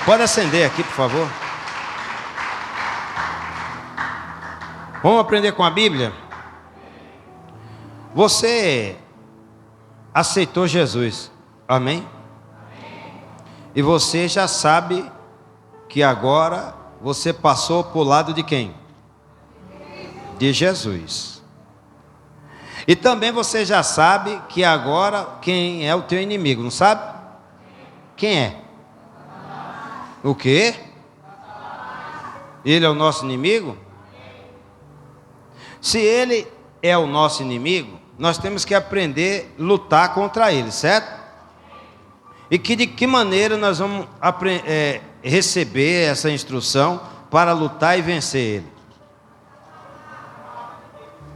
Pode acender aqui, por favor. Vamos aprender com a Bíblia? Você aceitou Jesus, amém? E você já sabe que agora você passou para o lado de quem? De Jesus. E também você já sabe que agora quem é o teu inimigo, não sabe? Quem é? O quê? Ele é o nosso inimigo? Se ele é o nosso inimigo, nós temos que aprender a lutar contra ele, certo? E de que maneira nós vamos receber essa instrução para lutar e vencer ele?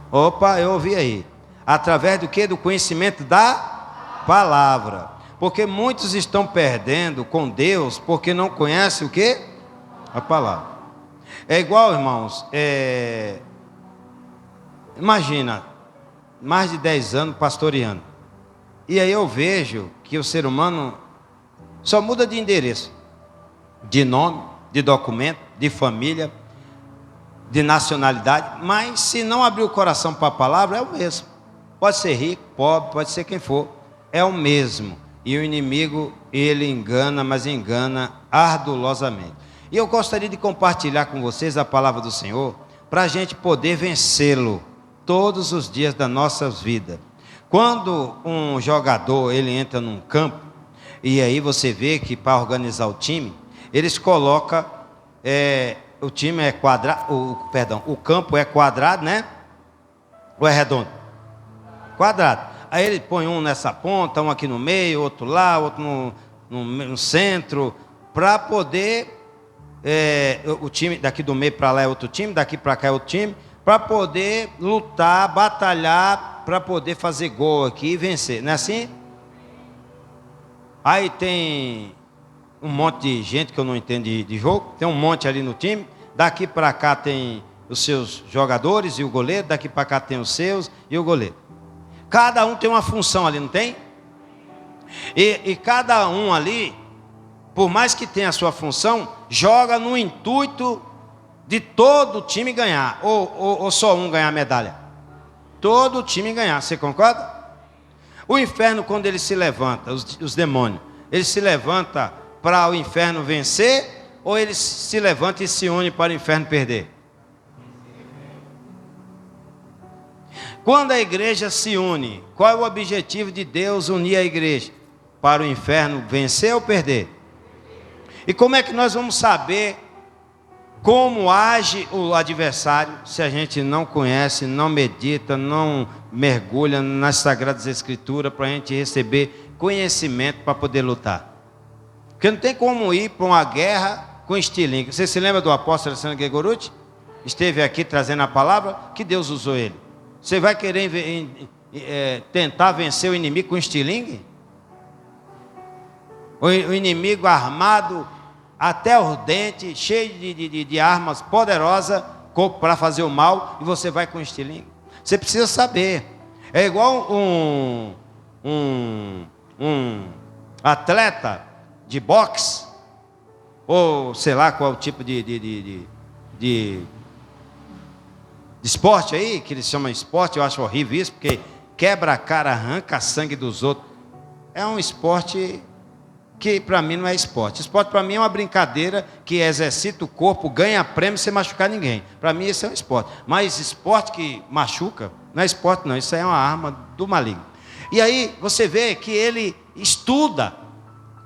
Opa, eu ouvi aí. Através do que? Do conhecimento da palavra. Porque muitos estão perdendo com Deus porque não conhecem o que? A palavra. É igual, irmãos, imagina, mais de 10 anos pastoreando. E aí eu vejo que o ser humano só muda de endereço, de nome, de documento, de família, de nacionalidade. Mas se não abrir o coração para a palavra, é o mesmo. Pode ser rico, pobre, pode ser quem for. É o mesmo. E o inimigo, ele engana, mas engana ardorosamente. E eu gostaria de compartilhar com vocês a palavra do Senhor, para a gente poder vencê-lo todos os dias da nossa vida. Quando um jogador, ele entra num campo, e aí você vê que para organizar o time, eles colocam, o time é quadrado, o campo é quadrado, né? Ou é redondo? Quadrado. Aí ele põe um nessa ponta, um aqui no meio, outro lá, outro no centro, para poder, o time daqui do meio para lá é outro time, daqui para cá é outro time, para poder lutar, batalhar, para poder fazer gol aqui e vencer, não é assim? Aí tem um monte de gente que eu não entendo de jogo, tem um monte ali no time, daqui para cá tem os seus jogadores e o goleiro, daqui para cá tem os seus e o goleiro. Cada um tem uma função ali, não tem? E cada um ali, por mais que tenha a sua função, joga no intuito de todo o time ganhar. Ou só um ganhar a medalha? Todo o time ganhar, você concorda? O inferno, quando ele se levanta, os demônios, ele se levanta para o inferno vencer, ou ele se levanta e se une para o inferno perder? Quando a igreja se une, qual é o objetivo de Deus unir a igreja? Para o inferno vencer ou perder? E como é que nós vamos saber como age o adversário se a gente não conhece, não medita, não mergulha nas Sagradas Escrituras para a gente receber conhecimento para poder lutar? Porque não tem como ir para uma guerra com estilingue. Você se lembra do apóstolo Alessandro Ghegoruti? Esteve aqui trazendo a palavra, que Deus usou ele. Você vai querer tentar vencer o inimigo com estilingue? O inimigo armado até os dentes, cheio de armas poderosas para fazer o mal, e você vai com estilingue? Você precisa saber. É igual um atleta de boxe, ou sei lá qual tipo de esporte aí, que eles chamam de esporte. Eu acho horrível isso, porque quebra a cara, arranca sangue dos outros. É um esporte que para mim não é esporte. Esporte para mim é uma brincadeira que exercita o corpo, ganha prêmio sem machucar ninguém. Para mim isso é um esporte. Mas esporte que machuca, não é esporte não, isso aí é uma arma do maligno. E aí você vê que ele estuda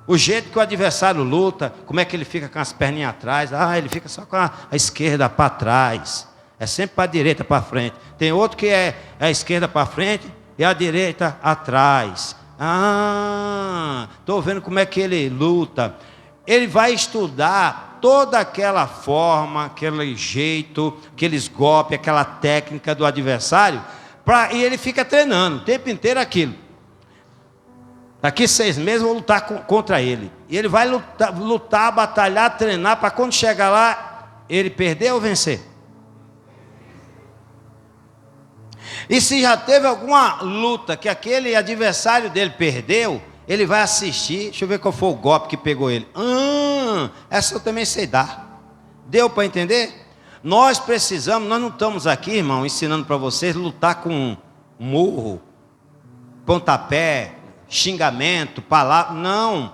o jeito que o adversário luta, como é que ele fica com as perninhas atrás. Ele fica só com a esquerda para trás. É sempre para a direita, para frente. Tem outro que é a esquerda para frente e a direita atrás. Estou vendo como é que ele luta. Ele vai estudar toda aquela forma, aquele jeito, aqueles golpes, aquela técnica do adversário, e ele fica treinando o tempo inteiro aquilo. Daqui 6 meses eu vou lutar contra ele. E ele vai lutar, batalhar, treinar, para quando chegar lá, ele perder ou vencer. E se já teve alguma luta que aquele adversário dele perdeu, ele vai assistir. Deixa eu ver qual foi o golpe que pegou ele. essa eu também sei dar. Deu para entender? Nós precisamos, nós não estamos aqui, irmão, ensinando para vocês lutar com murro, pontapé, xingamento, palavra, não,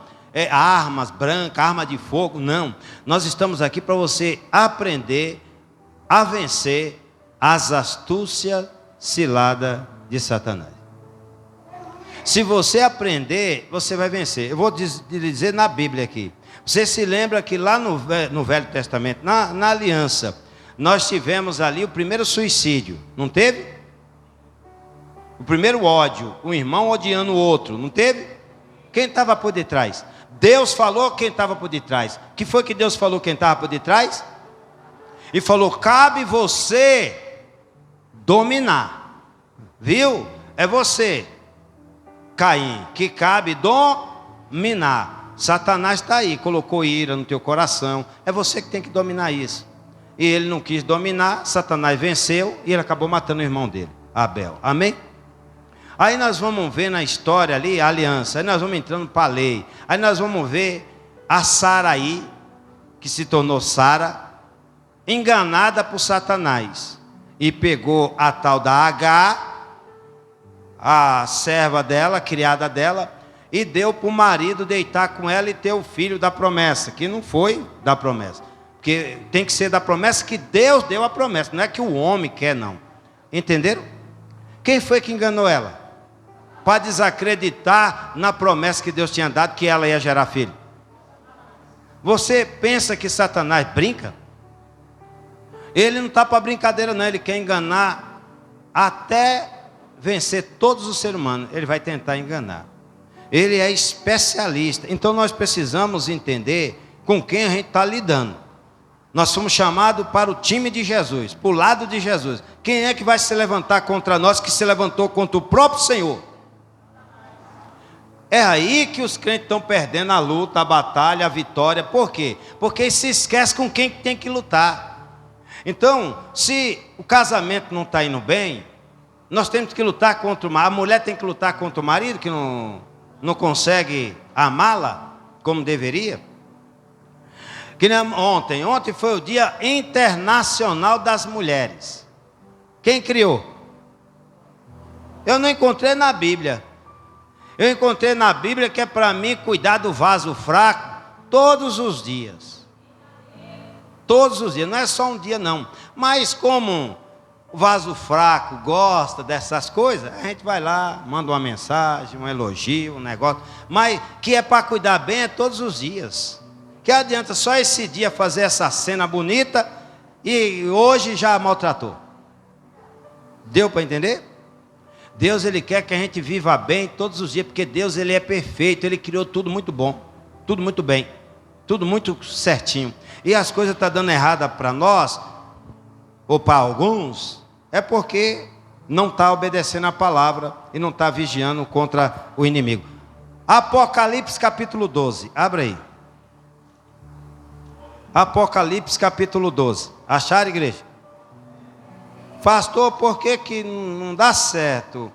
armas brancas, arma de fogo, não. Nós estamos aqui para você aprender a vencer as astúcias ciladas de Satanás. Se você aprender, você vai vencer. Eu vou dizer na Bíblia aqui. Você se lembra que lá no Velho Testamento, na aliança, nós tivemos ali o primeiro suicídio, não teve? O primeiro ódio, um irmão odiando o outro, não teve? Quem estava por detrás? Deus falou quem estava por detrás. Que foi que Deus falou quem estava por detrás? E falou, cabe você dominar. Viu? É você, Caim, que cabe dominar. Satanás está aí, colocou ira no teu coração. É você que tem que dominar isso. E ele não quis dominar, Satanás venceu e ele acabou matando o irmão dele, Abel. Amém? Aí nós vamos ver na história ali a aliança. Aí nós vamos entrando para a lei. Aí nós vamos ver a Saraí, que se tornou Sara, enganada por Satanás. E pegou a tal da Agar, a serva dela, a criada dela, e deu para o marido deitar com ela e ter o filho da promessa, que não foi da promessa. Porque tem que ser da promessa que Deus deu a promessa, não é que o homem quer, não. Entenderam? Quem foi que enganou ela? Para desacreditar na promessa que Deus tinha dado, que ela ia gerar filho. Você pensa que Satanás brinca? Ele não está para brincadeira, não. Ele quer enganar até vencer todos os seres humanos. Ele vai tentar enganar. Ele é especialista. Então nós precisamos entender com quem a gente está lidando. Nós fomos chamados para o time de Jesus, para o lado de Jesus. Quem é que vai se levantar contra nós, que se levantou contra o próprio Senhor? É aí que os crentes estão perdendo a luta, a batalha, a vitória. Por quê? Porque se esquece com quem tem que lutar. Então, se o casamento não está indo bem, nós temos que lutar contra o marido. A mulher tem que lutar contra o marido, que não consegue amá-la como deveria. Que nem ontem foi o Dia Internacional das Mulheres. Quem criou? Eu não encontrei na Bíblia. Eu encontrei na Bíblia que é para mim cuidar do vaso fraco todos os dias. Todos os dias, não é só um dia não. Mas como o vaso fraco gosta dessas coisas, a gente vai lá, manda uma mensagem, um elogio, um negócio. Mas que é para cuidar bem é todos os dias. Que adianta só esse dia fazer essa cena bonita e hoje já maltratou. Deu para entender? Deus, Ele quer que a gente viva bem todos os dias, porque Deus, Ele é perfeito, Ele criou tudo muito bom, tudo muito bem, tudo muito certinho. E as coisas estão dando errada para nós, ou para alguns, é porque não está obedecendo a palavra e não está vigiando contra o inimigo. Apocalipse capítulo 12, abre aí. Apocalipse capítulo 12. Acharam, igreja? Pastor, por que não dá certo?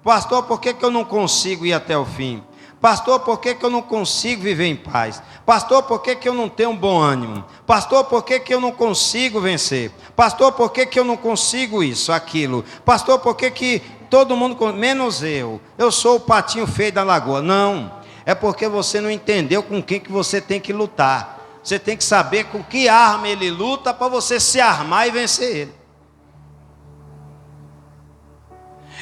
Pastor, por que eu não consigo ir até o fim? Pastor, por que eu não consigo viver em paz? Pastor, por que eu não tenho um bom ânimo? Pastor, por que eu não consigo vencer? Pastor, por que eu não consigo isso, aquilo? Pastor, por que todo mundo, menos eu sou o patinho feio da lagoa? Não, é porque você não entendeu com quem que você tem que lutar. Você tem que saber com que arma ele luta para você se armar e vencer ele.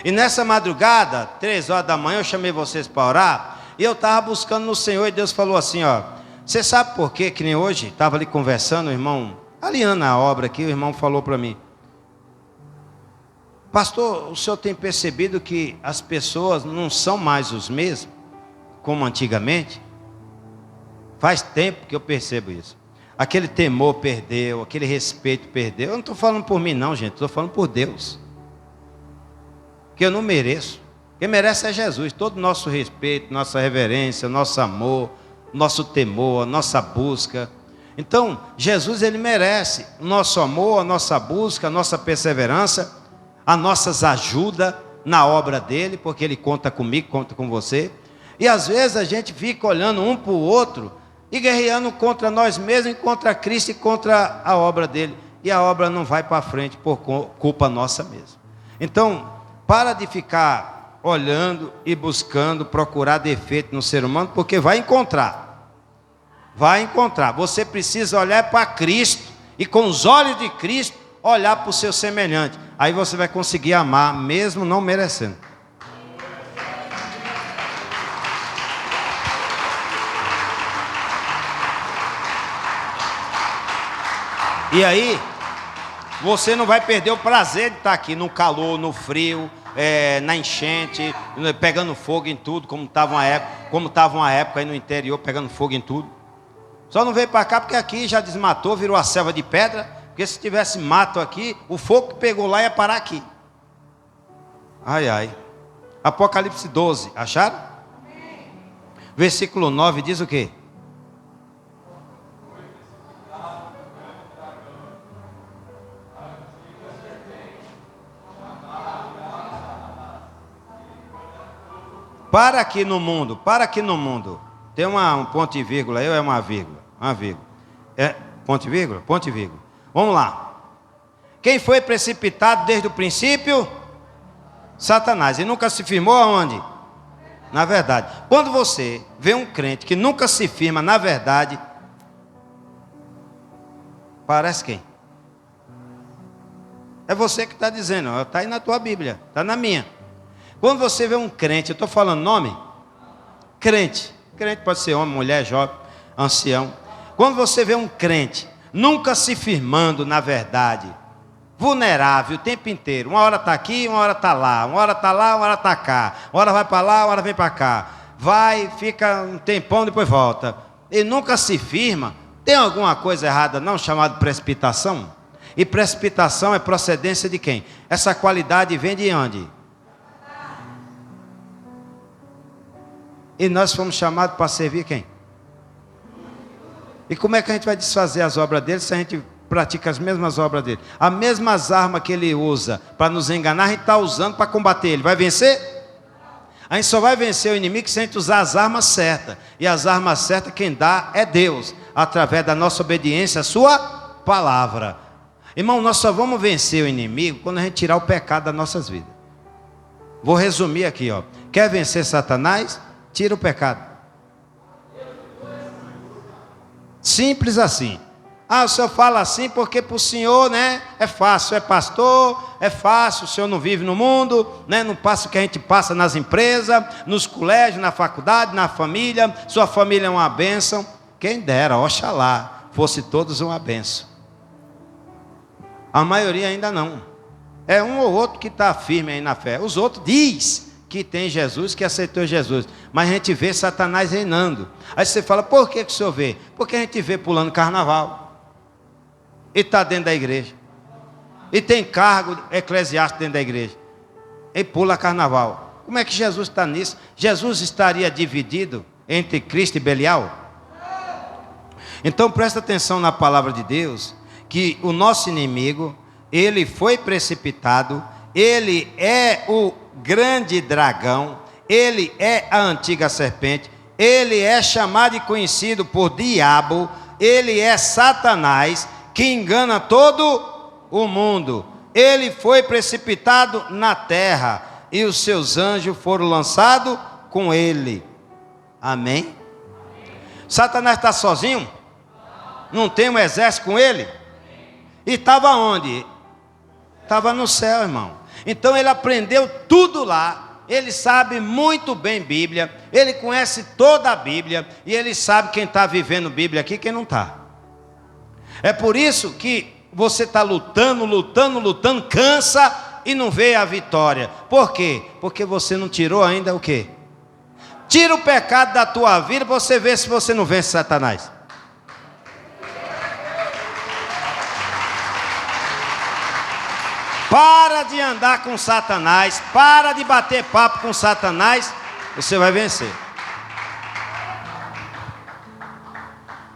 E nessa madrugada, 3 horas da manhã, eu chamei vocês para orar. E eu estava buscando no Senhor e Deus falou assim, ó. Você sabe por quê? Que nem hoje, estava ali conversando, o irmão, aliando a obra aqui, o irmão falou para mim. Pastor, o senhor tem percebido que as pessoas não são mais os mesmos, como antigamente? Faz tempo que eu percebo isso. Aquele temor perdeu, aquele respeito perdeu. Eu não estou falando por mim não, gente, estou falando por Deus. Que eu não mereço. Quem merece é Jesus. Todo o nosso respeito, nossa reverência, nosso amor, nosso temor, a nossa busca. Então, Jesus, Ele merece o nosso amor, a nossa busca, a nossa perseverança, as nossas ajudas na obra dEle, porque Ele conta comigo, conta com você. E às vezes a gente fica olhando um para o outro e guerreando contra nós mesmos, e contra Cristo e contra a obra dele. E a obra não vai para frente por culpa nossa mesmo. Então, para de ficar olhando e buscando, procurar defeito no ser humano, porque vai encontrar. Vai encontrar. Você precisa olhar para Cristo e com os olhos de Cristo olhar para o seu semelhante. Aí você vai conseguir amar, mesmo não merecendo. E aí, você não vai perder o prazer de estar aqui no calor, no frio, na enchente, pegando fogo em tudo, como estava uma época aí no interior, pegando fogo em tudo. Só não veio para cá porque aqui já desmatou, virou a selva de pedra, porque se tivesse mato aqui, o fogo que pegou lá ia parar aqui. Ai, ai. Apocalipse 12, acharam? Versículo 9 diz o quê? Para aqui no mundo, tem um ponto e vírgula, é uma vírgula, é ponto e vírgula, ponto e vírgula. Vamos lá. Quem foi precipitado desde o princípio? Satanás. E nunca se firmou aonde? Na verdade. Quando você vê um crente que nunca se firma na verdade, parece quem? É você que está dizendo, está aí na tua Bíblia, está na minha. Quando você vê um crente, eu estou falando nome? Crente pode ser homem, mulher, jovem, ancião. Quando você vê um crente nunca se firmando na verdade, vulnerável o tempo inteiro, uma hora está aqui, uma hora está lá, uma hora está lá, uma hora está cá, uma hora vai para lá, uma hora vem para cá, vai, fica um tempão, depois volta, e nunca se firma, tem alguma coisa errada não, chamado precipitação? E precipitação é procedência de quem? Essa qualidade vem de onde? E nós fomos chamados para servir quem? E como é que a gente vai desfazer as obras dele se a gente pratica as mesmas obras dele? As mesmas armas que ele usa para nos enganar, a gente está usando para combater ele. Vai vencer? A gente só vai vencer o inimigo se a gente usar as armas certas. E as armas certas quem dá é Deus, através da nossa obediência à sua palavra. Irmão, nós só vamos vencer o inimigo quando a gente tirar o pecado das nossas vidas. Vou resumir aqui, ó. Quer vencer Satanás? Tira o pecado. Simples assim. Ah, o senhor fala assim porque para o senhor, né, é fácil, é pastor, é fácil, o senhor não vive no mundo, né, não passa o que a gente passa nas empresas, nos colégios, na faculdade, na família, sua família é uma bênção. Quem dera, oxalá, fosse todos uma bênção. A maioria ainda não. É um ou outro que está firme aí na fé. Os outros diz que tem Jesus, que aceitou Jesus, mas a gente vê Satanás reinando. Aí você fala, por que o senhor vê? Porque a gente vê pulando carnaval, e está dentro da igreja, e tem cargo eclesiástico dentro da igreja, e pula carnaval. Como é que Jesus está nisso? Jesus estaria dividido entre Cristo e Belial? Então presta atenção na palavra de Deus, que o nosso inimigo, ele foi precipitado, ele é o grande dragão, ele é a antiga serpente, ele é chamado e conhecido por diabo, ele é Satanás, que engana todo o mundo. Ele foi precipitado na terra, e os seus anjos foram lançados com ele. Amém? Satanás está sozinho? Não tem um exército com ele? E estava onde? Estava no céu, irmão. Então ele aprendeu tudo lá, ele sabe muito bem Bíblia, ele conhece toda a Bíblia, e ele sabe quem está vivendo Bíblia aqui e quem não está. É por isso que você está lutando, cansa e não vê a vitória. Por quê? Porque você não tirou ainda o quê? Tira o pecado da tua vida para você ver se você não vence Satanás. Para de andar com Satanás, para de bater papo com Satanás, você vai vencer.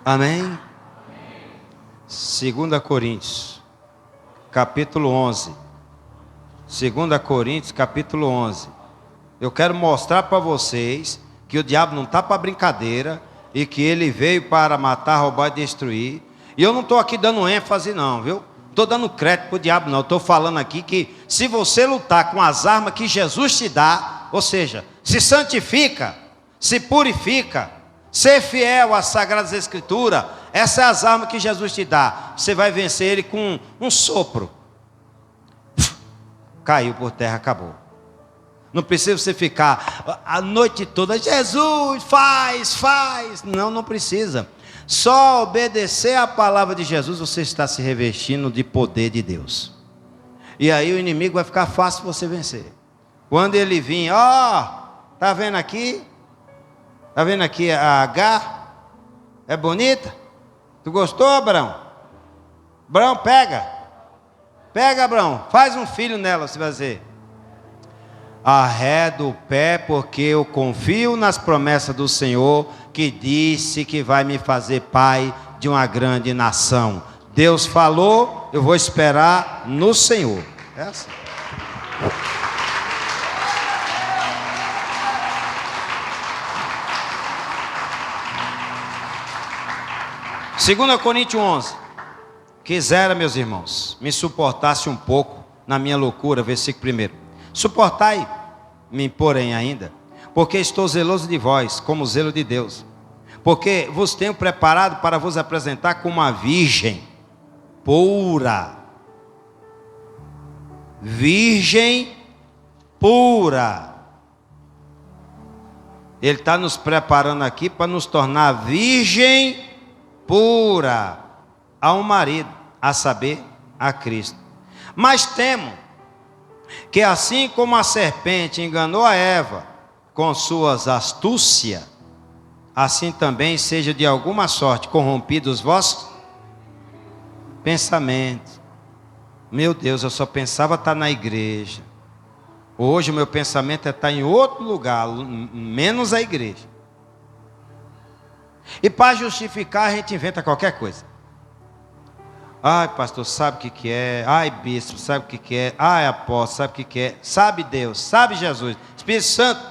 Amém? 2 Coríntios, capítulo 11. 2 Coríntios, capítulo 11. Eu quero mostrar para vocês que o diabo não está para brincadeira. e que ele veio para matar, roubar e destruir. E eu não estou aqui dando ênfase não, viu? Estou dando crédito para o diabo não. Estou falando aqui que se você lutar com as armas que Jesus te dá, ou seja, se santifica, se purifica, ser fiel às Sagradas Escrituras, essas são as armas que Jesus te dá. Você vai vencer ele com um sopro. Caiu por terra, acabou. Não precisa você ficar a noite toda, Jesus, faz. Não precisa. Só obedecer a palavra de Jesus, você está se revestindo de poder de Deus. E aí o inimigo vai ficar fácil você vencer. Quando ele vir, tá vendo aqui? Tá vendo aqui a H? É bonita? Tu gostou, Abraão? Abraão, pega, Abraão, faz um filho nela, você vai dizer. Arreda o pé, porque eu confio nas promessas do Senhor, que disse que vai me fazer pai de uma grande nação. Deus falou, eu vou esperar no Senhor. É assim. Segunda Coríntios 11. Quisera, meus irmãos, me suportasse um pouco na minha loucura, versículo 1. Suportai-me, porém, ainda, porque estou zeloso de vós, como zelo de Deus. Porque vos tenho preparado para vos apresentar como uma virgem pura. Virgem pura. Ele está nos preparando aqui para nos tornar virgem pura a um marido, a saber, a Cristo. Mas temo que assim como a serpente enganou a Eva com suas astúcias, assim também seja de alguma sorte corrompidos os vossos pensamentos. Meu Deus, eu só pensava estar na igreja. Hoje o meu pensamento é estar em outro lugar, menos a igreja. E para justificar a gente inventa qualquer coisa. Ai, pastor, sabe o que é? Ai, bispo, sabe o que é? Ai, apóstolo, sabe o que é? Sabe Deus, sabe Jesus, Espírito Santo,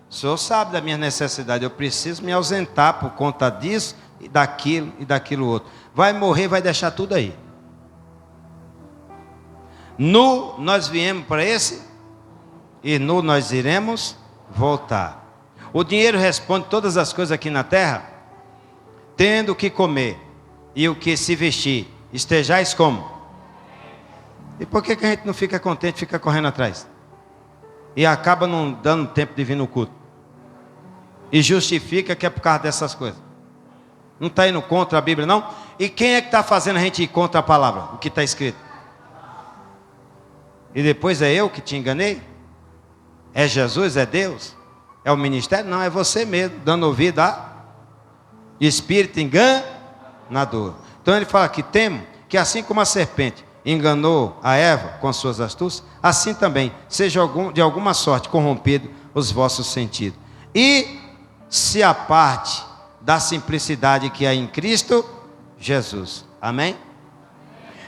o Senhor sabe da minha necessidade. Eu preciso me ausentar por conta disso e daquilo outro. Vai morrer, vai deixar tudo aí. Nu nós viemos para esse, e nu nós iremos voltar. O dinheiro responde todas as coisas aqui na terra. Tendo o que comer e o que se vestir, estejais como? E por que a gente não fica contente, fica correndo atrás? E acaba não dando tempo de vir no culto. E justifica que é por causa dessas coisas. Não está indo contra a Bíblia, não? E quem é que está fazendo a gente ir contra a palavra? O que está escrito? E depois é eu que te enganei? É Jesus? É Deus? É o ministério? Não, é você mesmo, dando ouvido a espírito enganador. Então ele fala aqui, temo que assim como a serpente enganou a Eva com as suas astúcias, assim também seja de alguma sorte corrompido os vossos sentidos. E se aparte da simplicidade que há em Cristo Jesus. Amém?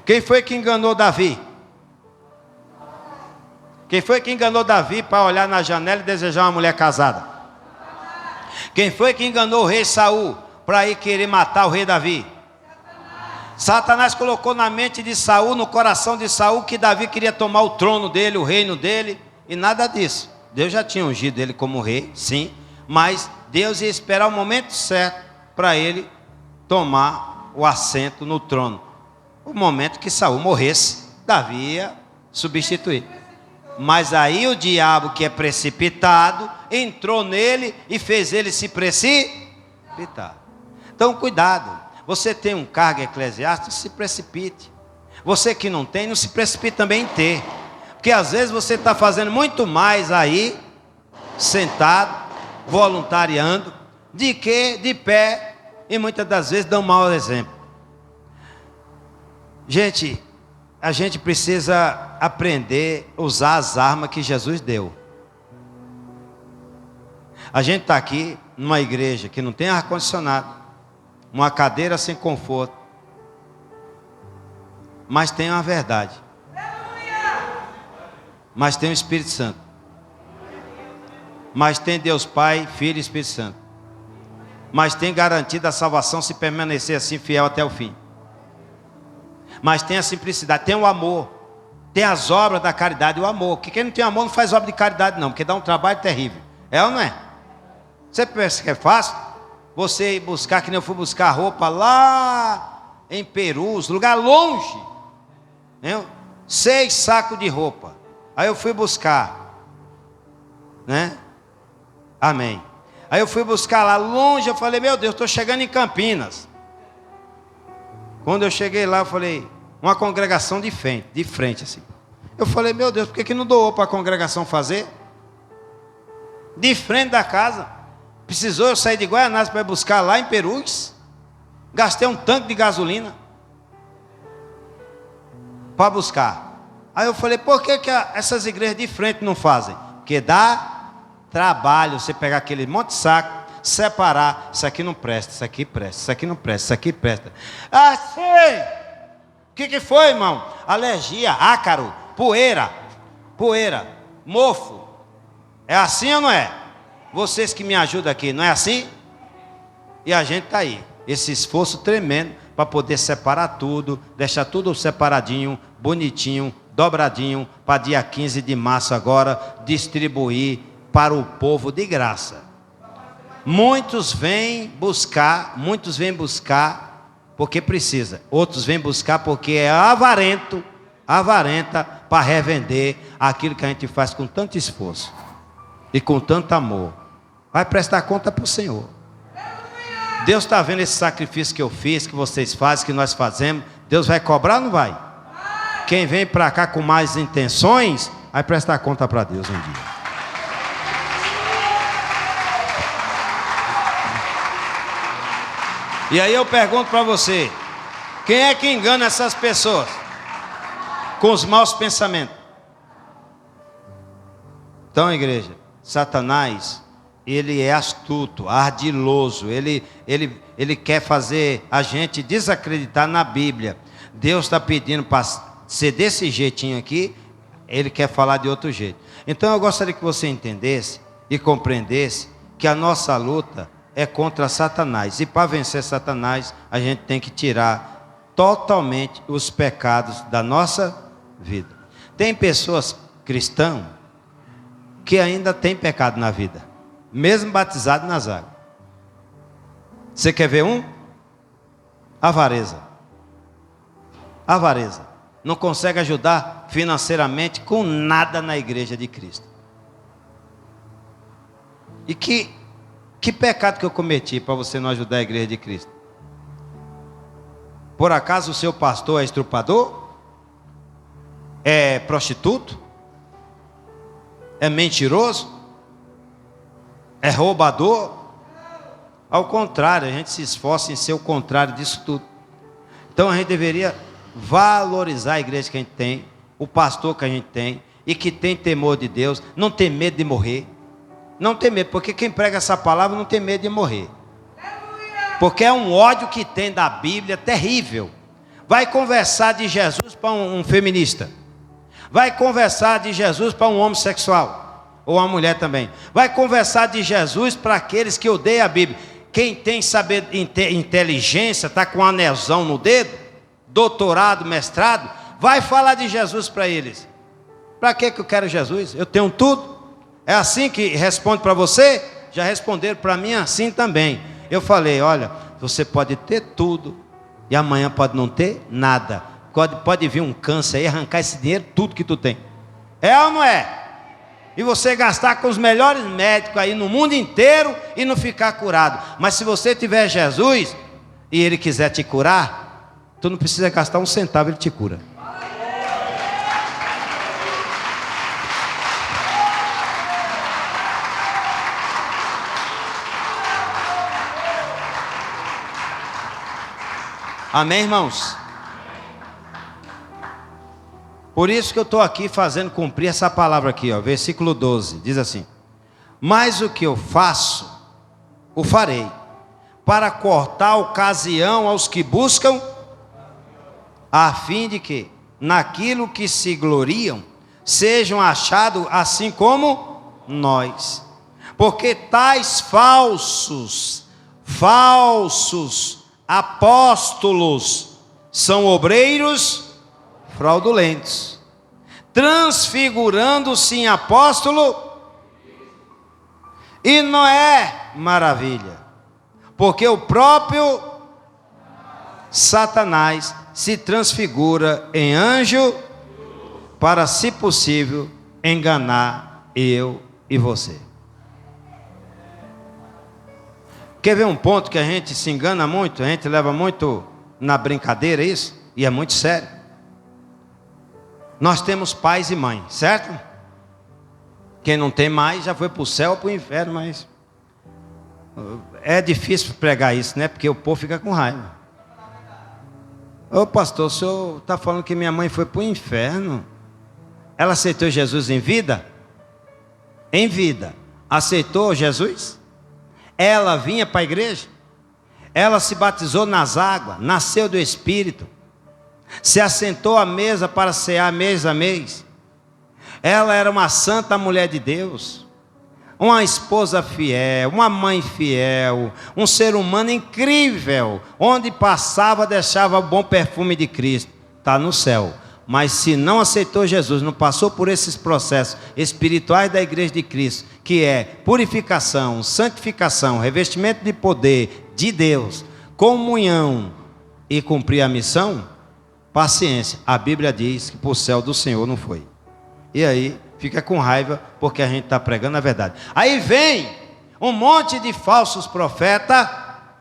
Quem foi que enganou Davi? Quem foi que enganou Davi para olhar na janela e desejar uma mulher casada? Quem foi que enganou o rei Saul para ir querer matar o rei Davi? Satanás colocou na mente de Saul, no coração de Saul, que Davi queria tomar o trono dele, o reino dele, e nada disso. Deus já tinha ungido ele como rei, sim, mas Deus ia esperar o momento certo para ele tomar o assento no trono. O momento que Saul morresse, Davi ia substituir. Mas aí o diabo, que é precipitado, entrou nele e fez ele se precipitar. Então cuidado, você tem um cargo eclesiástico, se precipite. Você que não tem, não se precipite também em ter. Porque às vezes você está fazendo muito mais aí, sentado, voluntariando, de que de pé, e muitas das vezes dão um mau exemplo. Gente, a gente precisa aprender a usar as armas que Jesus deu. A gente está aqui numa igreja que não tem ar-condicionado, uma cadeira sem conforto, mas tem uma verdade, mas tem o Espírito Santo, mas tem Deus Pai, Filho e Espírito Santo. mas tem garantido a salvação se permanecer assim fiel até o fim. Mas tem a simplicidade, tem o amor, tem as obras da caridade e o amor. Que quem não tem amor não faz obra de caridade não, porque dá um trabalho terrível. É ou não é? Você pensa que é fácil? Você ir buscar, que nem eu fui buscar roupa lá em Perus, lugar longe, né? 6 sacos de roupa. Aí eu fui buscar, né? Amém. Aí eu fui buscar lá longe, eu falei, meu Deus, estou chegando em Campinas. Quando eu cheguei lá, eu falei, uma congregação de frente assim. Eu falei, meu Deus, por que não doou para a congregação fazer? De frente da casa. Precisou eu sair de Guaianazes para buscar lá em Perus. Gastei um tanque de gasolina para buscar. Aí eu falei, por que essas igrejas de frente não fazem? Porque dá trabalho você pegar aquele monte de saco, separar, isso aqui não presta, isso aqui presta, isso aqui não presta, isso aqui presta. Assim! O que foi, irmão? Alergia, ácaro, poeira, mofo. É assim ou não é? Vocês que me ajudam aqui, não é assim? E a gente está aí, esse esforço tremendo para poder separar tudo, deixar tudo separadinho, bonitinho, dobradinho, para dia 15 de março agora, distribuir para o povo de graça. Muitos vêm buscar porque precisa. Outros vêm buscar porque é avarenta para revender aquilo que a gente faz com tanto esforço e com tanto amor. Vai prestar conta para o Senhor. Deus está vendo esse sacrifício que eu fiz, que vocês fazem, que nós fazemos. Deus vai cobrar ou não vai? Quem vem para cá com mais intenções, vai prestar conta para Deus um dia. E aí eu pergunto para você, quem é que engana essas pessoas com os maus pensamentos? Então, igreja, Satanás, ele é astuto, ardiloso, ele quer fazer a gente desacreditar na Bíblia. Deus está pedindo para ser desse jeitinho aqui, ele quer falar de outro jeito. Então eu gostaria que você entendesse e compreendesse que a nossa luta é contra Satanás. E para vencer Satanás, a gente tem que tirar totalmente os pecados da nossa vida. Tem pessoas cristãs que ainda têm pecado na vida, mesmo batizado nas águas. Você quer ver um? Avareza. Não consegue ajudar financeiramente com nada na igreja de Cristo. E que pecado que eu cometi para você não ajudar a igreja de Cristo? Por acaso o seu pastor é estrupador? É prostituto? É mentiroso? É roubador? Ao contrário, a gente se esforça em ser o contrário disso tudo. Então a gente deveria valorizar a igreja que a gente tem, o pastor que a gente tem, e que tem temor de Deus, não tem medo de morrer. Não tem medo, porque quem prega essa palavra não tem medo de morrer. Porque é um ódio que tem da Bíblia terrível. Vai conversar de Jesus para um feminista. Vai conversar de Jesus para um homossexual. Ou uma mulher também. Vai conversar de Jesus para aqueles que odeiam a Bíblia. Quem tem saber, inteligência, está com um anelzão no dedo, doutorado, mestrado, vai falar de Jesus para eles. Para que eu quero Jesus? Eu tenho tudo. É assim que responde para você? Já responderam para mim assim também. Eu falei, olha, você pode ter tudo e amanhã pode não ter nada. Pode vir um câncer aí, arrancar esse dinheiro, tudo que tu tem. É ou não é? E você gastar com os melhores médicos aí no mundo inteiro e não ficar curado. Mas se você tiver Jesus e Ele quiser te curar, tu não precisa gastar um centavo, Ele te cura. Amém, irmãos? Por isso que eu estou aqui fazendo cumprir essa palavra aqui, ó, versículo 12, diz assim: mas o que eu faço, o farei, para cortar ocasião aos que buscam, a fim de que, naquilo que se gloriam, sejam achados assim como nós. Porque tais falsos falsos apóstolos são obreiros fraudulentos, transfigurando-se em apóstolo. E não é maravilha, porque o próprio Satanás se transfigura em anjo para, se possível, enganar eu e você. Quer ver um ponto que a gente se engana muito, a gente leva muito na brincadeira isso, e é muito sério. Nós temos pais e mães, certo? Quem não tem mais já foi para o céu ou para o inferno, mas é difícil pregar isso, né? Porque o povo fica com raiva. Ô pastor, o senhor está falando que minha mãe foi para o inferno? Ela aceitou Jesus em vida? Em vida. Aceitou Jesus? Ela vinha para a igreja? Ela se batizou nas águas, nasceu do Espírito, se assentou à mesa para cear mês a mês. Ela era uma santa mulher de Deus, uma esposa fiel, uma mãe fiel, um ser humano incrível, onde passava deixava o bom perfume de Cristo. Está no céu. Mas se não aceitou Jesus, não passou por esses processos espirituais da igreja de Cristo, que é purificação, santificação, revestimento de poder de Deus, comunhão e cumprir a missão, paciência. A Bíblia diz que para o céu do Senhor não foi. E aí fica com raiva porque a gente está pregando a verdade. Aí vem um monte de falsos profetas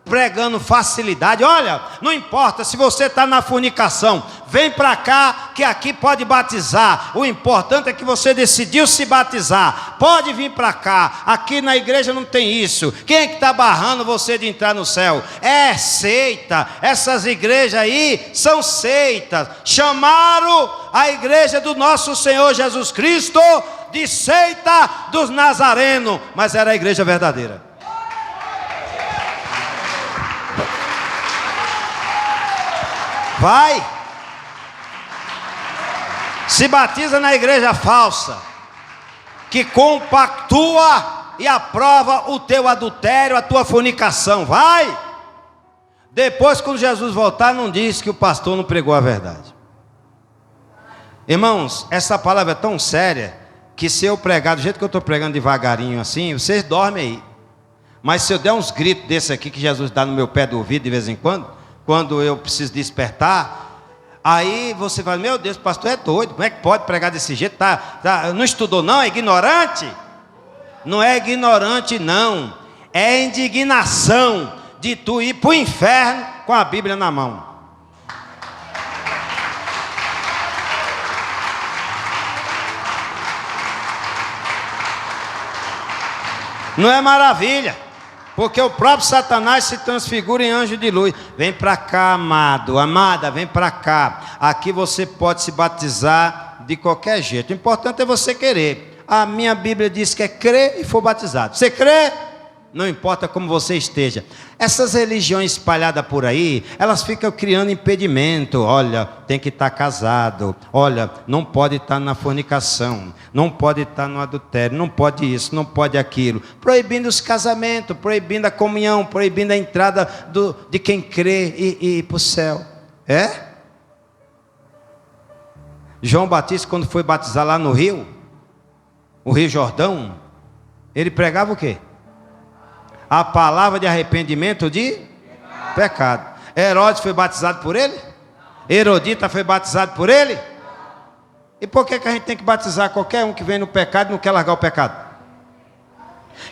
pregando facilidade. Olha, não importa se você está na fornicação, vem para cá que aqui pode batizar. O importante é que você decidiu se batizar. Pode vir para cá. Aqui na igreja não tem isso. Quem é que está barrando você de entrar no céu? É seita. Essas igrejas aí são seitas. Chamaram a igreja do nosso Senhor Jesus Cristo de seita dos nazarenos, mas era a igreja verdadeira. Vai, se batiza na igreja falsa, que compactua e aprova o teu adultério, a tua fornicação. Vai. Depois, quando Jesus voltar, não diz que o pastor não pregou a verdade. Irmãos, essa palavra é tão séria que se eu pregar do jeito que eu estou pregando devagarinho assim, vocês dormem aí. Mas se eu der uns gritos desse aqui que Jesus dá no meu pé do ouvido de vez em quando eu preciso despertar, aí você fala, meu Deus, o pastor é doido, como é que pode pregar desse jeito? Não estudou não? É ignorante? Não é ignorante não, é indignação de tu ir para o inferno com a Bíblia na mão. Não é maravilha? Porque o próprio Satanás se transfigura em anjo de luz. Vem para cá, amado, amada, vem para cá. Aqui você pode se batizar de qualquer jeito. O importante é você querer. A minha Bíblia diz que é crer e for batizado. Você crê? Não importa como você esteja. Essas religiões espalhadas por aí, elas ficam criando impedimento. Olha, tem que estar casado. Olha, não pode estar na fornicação. Não pode estar no adultério. Não pode isso, não pode aquilo. Proibindo os casamentos, proibindo a comunhão, proibindo a entrada de quem crê e ir para o céu. É? João Batista, quando foi batizar lá no rio, o Rio Jordão, ele pregava o quê? A palavra de arrependimento de pecado. Herodes foi batizado por ele? Herodita foi batizado por ele? E por que a gente tem que batizar qualquer um que vem no pecado e não quer largar o pecado?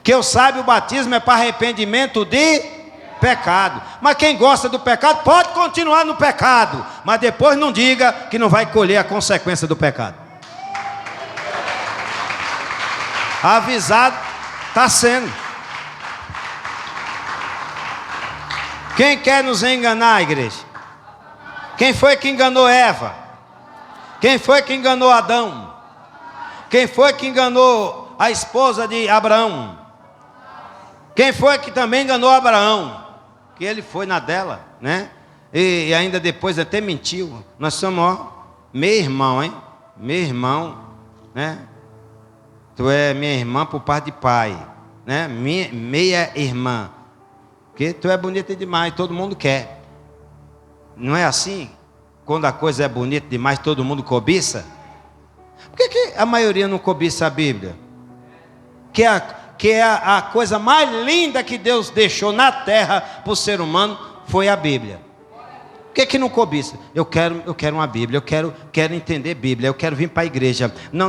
Que eu saiba, o batismo é para arrependimento de pecado. Mas quem gosta do pecado pode continuar no pecado, mas depois não diga que não vai colher a consequência do pecado. Avisado está sendo. Quem quer nos enganar, igreja? Quem foi que enganou Eva? Quem foi que enganou Adão? Quem foi que enganou a esposa de Abraão? Quem foi que também enganou Abraão? Que ele foi na dela, né? E ainda depois até mentiu. Nós somos, ó, meu irmão, hein? Meu irmão, né? Tu é minha irmã por parte de pai, né? Meia irmã. Porque tu é bonita demais, todo mundo quer. Não é assim? Quando a coisa é bonita demais, todo mundo cobiça? Por que a maioria não cobiça a Bíblia? Que é a coisa mais linda que Deus deixou na terra para o ser humano foi a Bíblia. Por que não cobiça? Eu quero uma Bíblia, eu quero entender Bíblia, eu quero vir para a igreja. Não,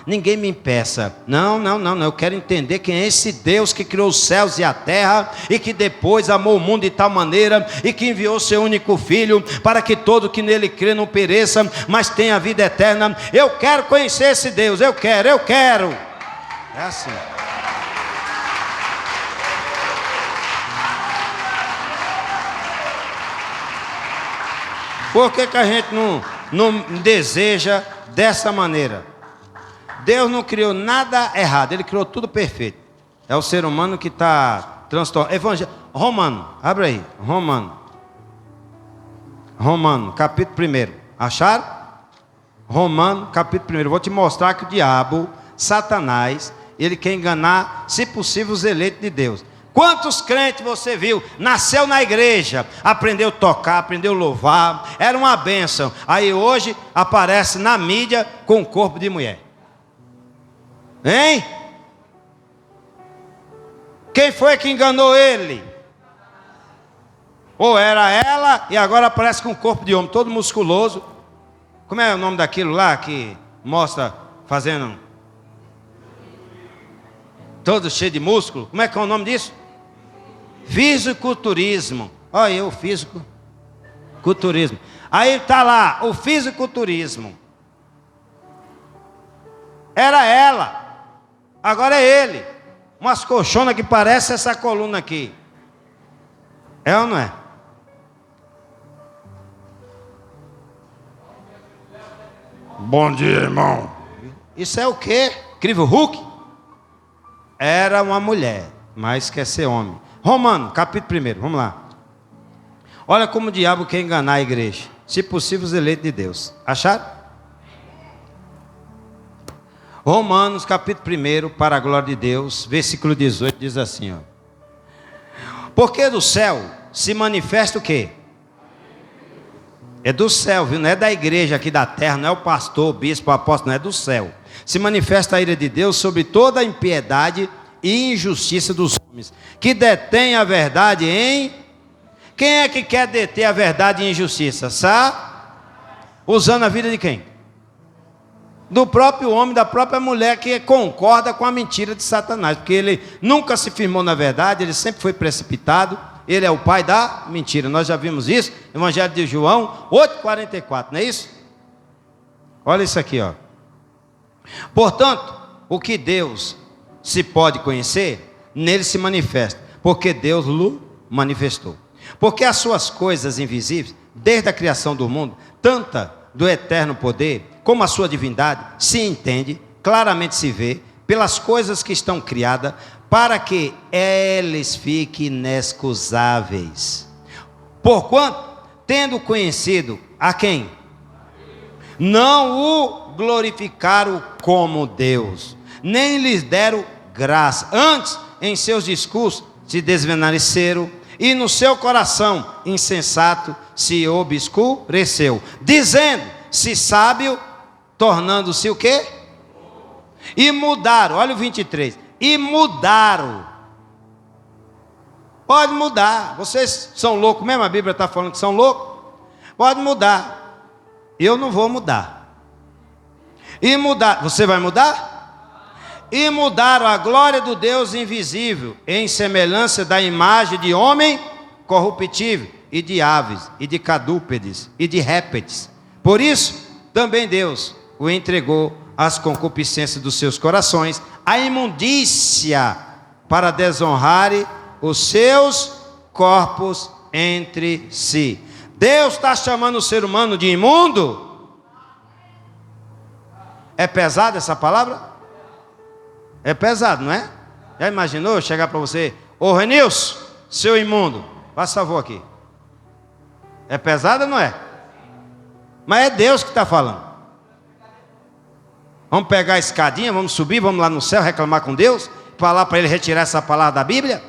ninguém me impeça. Não, eu quero entender quem é esse Deus que criou os céus e a terra e que depois amou o mundo de tal maneira e que enviou seu único filho para que todo que nele crê não pereça, mas tenha vida eterna. Eu quero conhecer esse Deus, eu quero. É assim. Por que a gente não deseja dessa maneira? Deus não criou nada errado, Ele criou tudo perfeito. É o ser humano que está transtornado. Evangelho, Romano, abre aí, Romano, capítulo 1. Acharam? Romano, capítulo 1. Vou te mostrar que o diabo, Satanás, ele quer enganar, se possível, os eleitos de Deus. Quantos crentes você viu? Nasceu na igreja, aprendeu a tocar, aprendeu a louvar, era uma bênção. Aí hoje aparece na mídia com o corpo de mulher. Hein? Quem foi que enganou ele? Ou era ela e agora aparece com o corpo de homem, todo musculoso. Como é o nome daquilo lá que mostra fazendo? Todo cheio de músculo. Como é que é o nome disso? Fisiculturismo. Olha eu, fisiculturismo. Aí está lá, o fisiculturismo. Era ela. Agora é ele. Umas colchonas que parece essa coluna aqui. É ou não é? Bom dia, irmão. Isso é o quê? Incrível Hulk? Era uma mulher, mas quer ser homem. Romano, capítulo 1, vamos lá. Olha como o diabo quer enganar a igreja. Se possível, os eleitos de Deus. Acharam? Romanos, capítulo 1, para a glória de Deus, versículo 18, diz assim, ó. Porque do céu se manifesta o quê? É do céu, viu? Não é da igreja aqui da terra, não é o pastor, o bispo, o apóstolo, não é do céu. Se manifesta a ira de Deus sobre toda a impiedade e injustiça dos homens, que detém a verdade em... Quem é que quer deter a verdade e injustiça? Usando a vida de quem? Do próprio homem, da própria mulher que concorda com a mentira de Satanás, porque ele nunca se firmou na verdade, ele sempre foi precipitado, ele é o pai da mentira. Nós já vimos isso, Evangelho de João 8,44, não é isso? Olha isso aqui, ó. Portanto, o que Deus se pode conhecer, nele se manifesta, porque Deus o manifestou. Porque as suas coisas invisíveis, desde a criação do mundo, tanta do eterno poder, como a sua divindade, se entende, claramente se vê, pelas coisas que estão criadas, para que eles fiquem inexcusáveis. Porquanto, tendo conhecido a quem? Não o glorificaram como Deus, nem lhes deram graça. Antes, em seus discursos, se desvaneceram, e no seu coração insensato se obscureceu, dizendo-se sábio, tornando-se o quê? E mudaram, olha o 23, e mudaram. Pode mudar, vocês são loucos mesmo, a Bíblia está falando que são loucos? Pode mudar, eu não vou mudar. E mudar, você vai mudar? E mudaram a glória do Deus invisível, em semelhança da imagem de homem corruptível, e de aves, e de quadrúpedes, e de répteis. Por isso, também Deus o entregou às concupiscências dos seus corações, à imundícia, para desonrarem os seus corpos entre si. Deus está chamando o ser humano de imundo? É pesada essa palavra? É pesado, não é? Já imaginou chegar para você, ô Renilson, seu imundo, faça favor aqui. É pesado ou não é? Mas é Deus que está falando. Vamos pegar a escadinha, vamos subir, vamos lá no céu reclamar com Deus, falar para ele retirar essa palavra da Bíblia?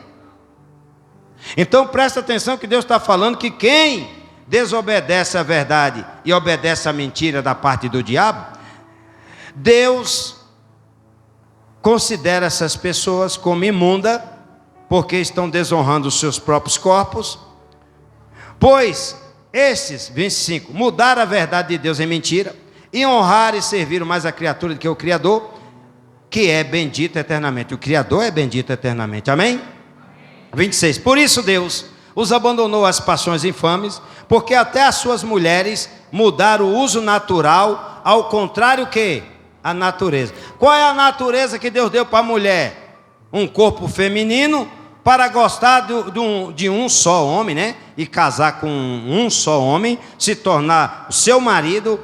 Então presta atenção que Deus está falando que quem desobedece à verdade e obedece à mentira da parte do diabo, Deus considera essas pessoas como imunda, porque estão desonrando os seus próprios corpos. Pois esses, 25, mudaram a verdade de Deus em mentira, e honrar e servir mais a criatura do que o Criador, que é bendito eternamente. O Criador é bendito eternamente, amém? 26, por isso Deus os abandonou às paixões infames, porque até as suas mulheres mudaram o uso natural, ao contrário que a natureza. Qual é a natureza que Deus deu para a mulher? Um corpo feminino, para gostar de um só homem, né? E casar com um só homem, se tornar o seu marido,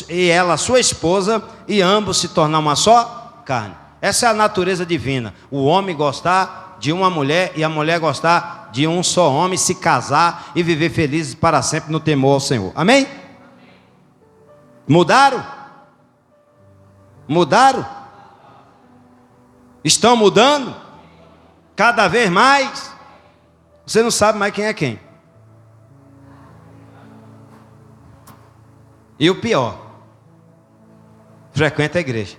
e ela sua esposa, e ambos se tornar uma só carne. Essa é a natureza divina. O homem gostar de uma mulher e a mulher gostar de um só homem, se casar e viver felizes para sempre no temor ao Senhor. Amém? Mudaram? Mudaram? Estão mudando? Cada vez mais? Você não sabe mais quem é quem. E o pior, frequenta a igreja.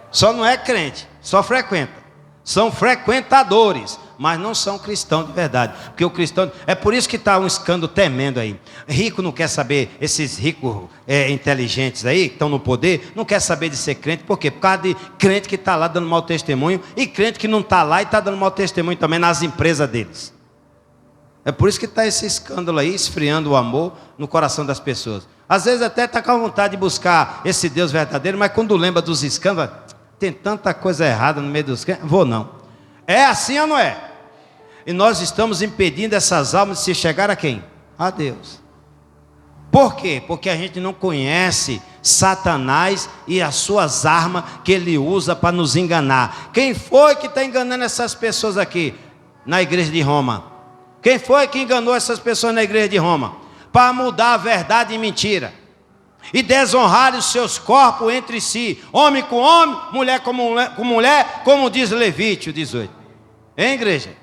Só não é crente, só frequenta. São frequentadores, mas não são cristãos de verdade. Porque o cristão, é por isso que está um escândalo tremendo aí. Rico não quer saber, esses ricos inteligentes aí, que estão no poder, não quer saber de ser crente. Por quê? Por causa de crente que está lá dando mau testemunho, e crente que não está lá e está dando mau testemunho também nas empresas deles. É por isso que está esse escândalo aí, esfriando o amor no coração das pessoas. Às vezes até está com a vontade de buscar esse Deus verdadeiro, mas quando lembra dos escândalos, tem tanta coisa errada no meio dos crentes, vou não. É assim ou não é? E nós estamos impedindo essas almas de se chegar a quem? A Deus. Por quê? Porque a gente não conhece Satanás e as suas armas que ele usa para nos enganar. Quem foi que está enganando essas pessoas aqui na igreja de Roma? Quem foi que enganou essas pessoas na igreja de Roma? Para mudar a verdade em mentira. E desonrar os seus corpos entre si, homem com homem, mulher com mulher, como diz Levítico 18. Hein, igreja?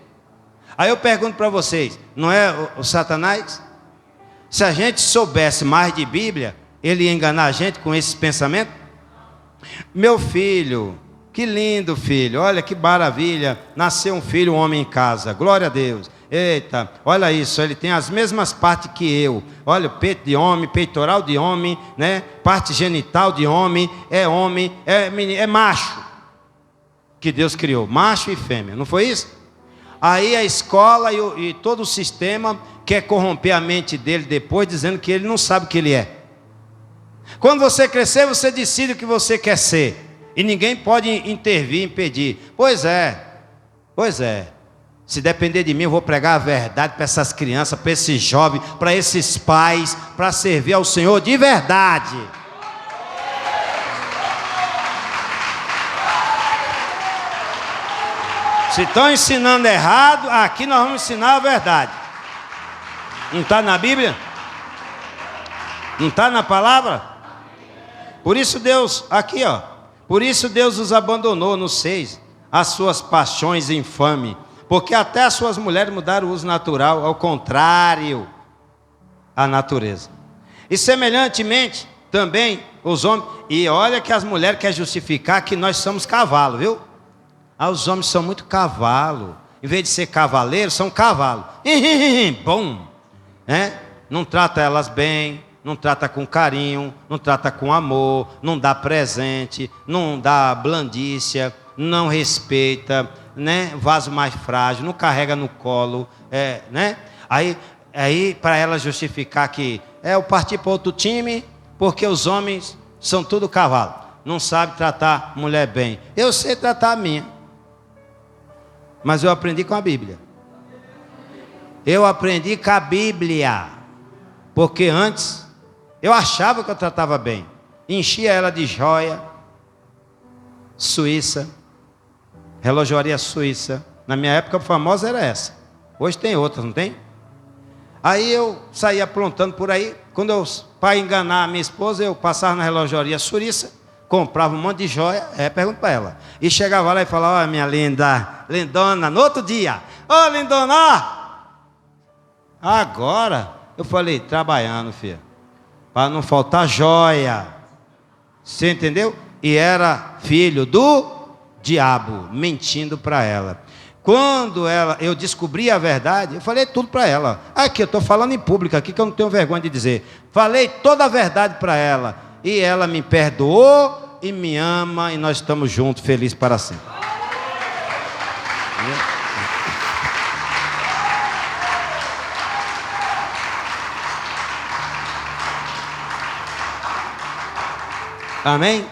Aí eu pergunto para vocês, não é o Satanás? Se a gente soubesse mais de Bíblia, ele ia enganar a gente com esses pensamentos? Meu filho, que lindo filho, olha que maravilha, nasceu um filho, um homem em casa, glória a Deus. Eita, olha isso, ele tem as mesmas partes que eu. Olha, o peito de homem, peitoral de homem, né? Parte genital de homem, é macho. Que Deus criou, macho e fêmea, não foi isso? Aí a escola e todo o sistema quer corromper a mente dele depois, dizendo que ele não sabe o que ele é. Quando você crescer, você decide o que você quer ser. E ninguém pode intervir, impedir. Pois é. Se depender de mim, eu vou pregar a verdade para essas crianças, para esses jovens, para esses pais, para servir ao Senhor de verdade. Se estão ensinando errado, aqui nós vamos ensinar a verdade. Não está na Bíblia? Não está na palavra? Por isso Deus, aqui ó, por isso Deus os abandonou no 6, as suas paixões infames. Porque até as suas mulheres mudaram o uso natural, ao contrário à natureza. E semelhantemente, também os homens, e olha que as mulheres querem justificar que nós somos cavalo, viu? Os homens são muito cavalo, em vez de ser cavaleiro, são cavalo. Bom, né? Não trata elas bem, não trata com carinho, não trata com amor, não dá presente, não dá blandícia, não respeita, né? Vaso mais frágil, não carrega no colo, né? Aí para ela justificar que eu parti para outro time, porque os homens são tudo cavalo, não sabe tratar mulher bem. Eu sei tratar a minha, mas eu aprendi com a Bíblia. Eu aprendi com a Bíblia, porque antes eu achava que eu tratava bem, enchia ela de joia suíça, relojoaria suíça. Na minha época a famosa era essa. Hoje tem outras, não tem? Aí eu saía aprontando por aí. Quando eu, para enganar a minha esposa, eu passava na relojoaria suíça, comprava um monte de joia, pergunta para ela. E chegava lá e falava, minha linda, lindona, no outro dia, lindona, agora, eu falei, trabalhando, filha, para não faltar joia, você entendeu? E era filho do diabo, mentindo para ela. Quando eu descobri a verdade, eu falei tudo para ela. Aqui, eu estou falando em público aqui, que eu não tenho vergonha de dizer. Falei toda a verdade para ela. E ela me perdoou e me ama. E nós estamos juntos, felizes para sempre. Amém?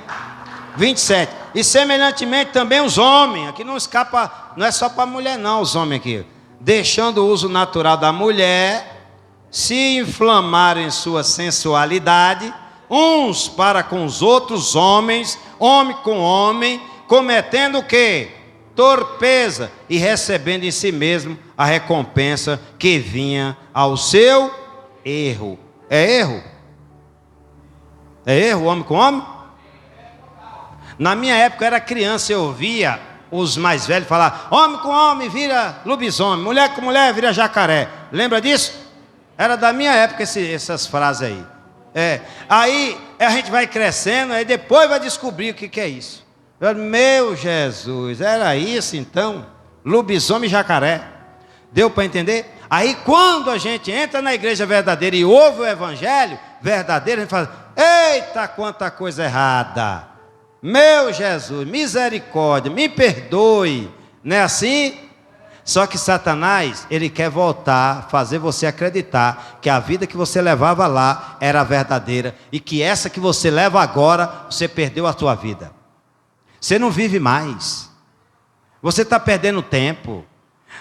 27. E semelhantemente também os homens, aqui não escapa, não é só para a mulher não, os homens aqui, deixando o uso natural da mulher, se inflamarem em sua sensualidade, uns para com os outros homens, homem com homem, cometendo o quê? Torpeza, e recebendo em si mesmo a recompensa que vinha ao seu erro. É erro? É erro, homem com homem? Na minha época eu era criança, eu ouvia os mais velhos falar, homem com homem vira lobisomem, mulher com mulher vira jacaré. Lembra disso? Era da minha época essas frases aí. Aí a gente vai crescendo, aí depois vai descobrir o que é isso. Meu Jesus, era isso então? Lobisomem e jacaré. Deu para entender? Aí quando a gente entra na igreja verdadeira e ouve o evangelho verdadeiro, a gente fala, eita, quanta coisa errada. Meu Jesus, misericórdia, me perdoe. Não é assim? Só que Satanás, ele quer voltar, fazer você acreditar que a vida que você levava lá era a verdadeira e que essa que você leva agora, você perdeu a sua vida. Você não vive mais. Você está perdendo tempo.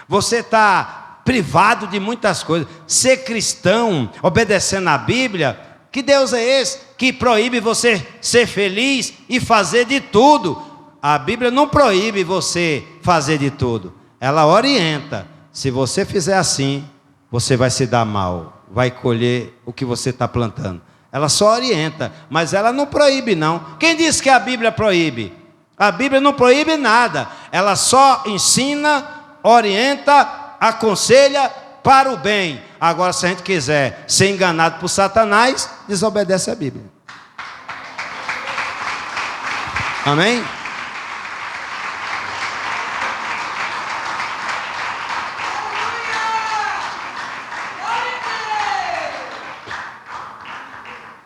Você está privado de muitas coisas. Ser cristão, obedecendo a Bíblia, que Deus é esse que proíbe você ser feliz e fazer de tudo? A Bíblia não proíbe você fazer de tudo. Ela orienta. Se você fizer assim, você vai se dar mal. Vai colher o que você está plantando. Ela só orienta, mas ela não proíbe não. Quem disse que a Bíblia proíbe? A Bíblia não proíbe nada. Ela só ensina, orienta, aconselha para o bem. Agora, se a gente quiser ser enganado por Satanás, desobedece a Bíblia. Amém?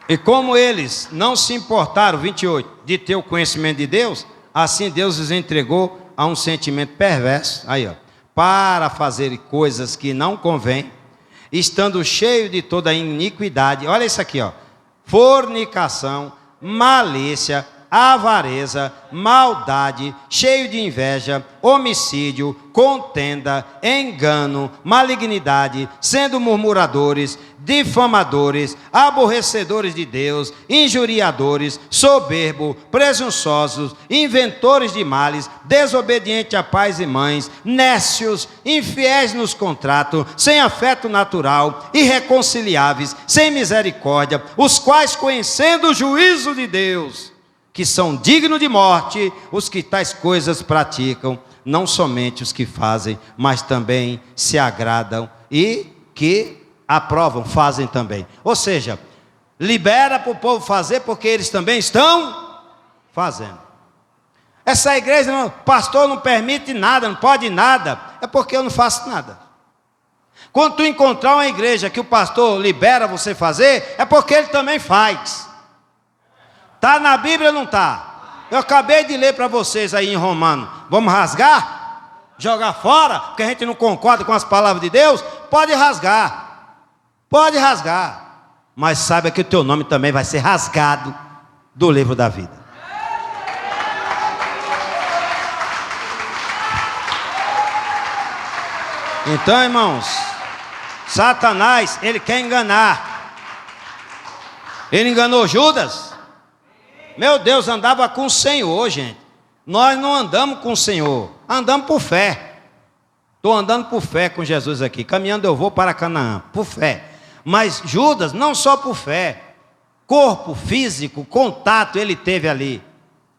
E como eles não se importaram, 28, de ter o conhecimento de Deus, assim Deus os entregou a um sentimento perverso, aí ó, para fazer coisas que não convém, estando cheio de toda iniquidade. Olha isso aqui, ó: fornicação, malícia, avareza, maldade, cheio de inveja, homicídio, contenda, engano, malignidade, sendo murmuradores, difamadores, aborrecedores de Deus, injuriadores, soberbo, presunçosos, inventores de males, desobedientes a pais e mães, nécios, infiéis nos contratos, sem afeto natural, irreconciliáveis, sem misericórdia, os quais, conhecendo o juízo de Deus, que são dignos de morte, os que tais coisas praticam, não somente os que fazem, mas também se agradam e que aprovam, fazem também. Ou seja, libera para o povo fazer, porque eles também estão fazendo. Essa igreja, não, pastor não permite nada, não pode nada, é porque eu não faço nada. Quando tu encontrar uma igreja que o pastor libera você fazer, é porque ele também faz. Está na Bíblia ou não está? Eu acabei de ler para vocês aí em Romano. Vamos rasgar? Jogar fora? Porque a gente não concorda com as palavras de Deus? Pode rasgar. Pode rasgar. Mas saiba que o teu nome também vai ser rasgado do livro da vida. Então, irmãos, Satanás, ele quer enganar. Ele enganou Judas. Meu Deus, andava com o Senhor, gente. Nós não andamos com o Senhor, andamos por fé. Estou andando por fé com Jesus aqui. Caminhando eu vou para Canaã, por fé. Mas Judas, não só por fé, corpo físico, contato ele teve ali.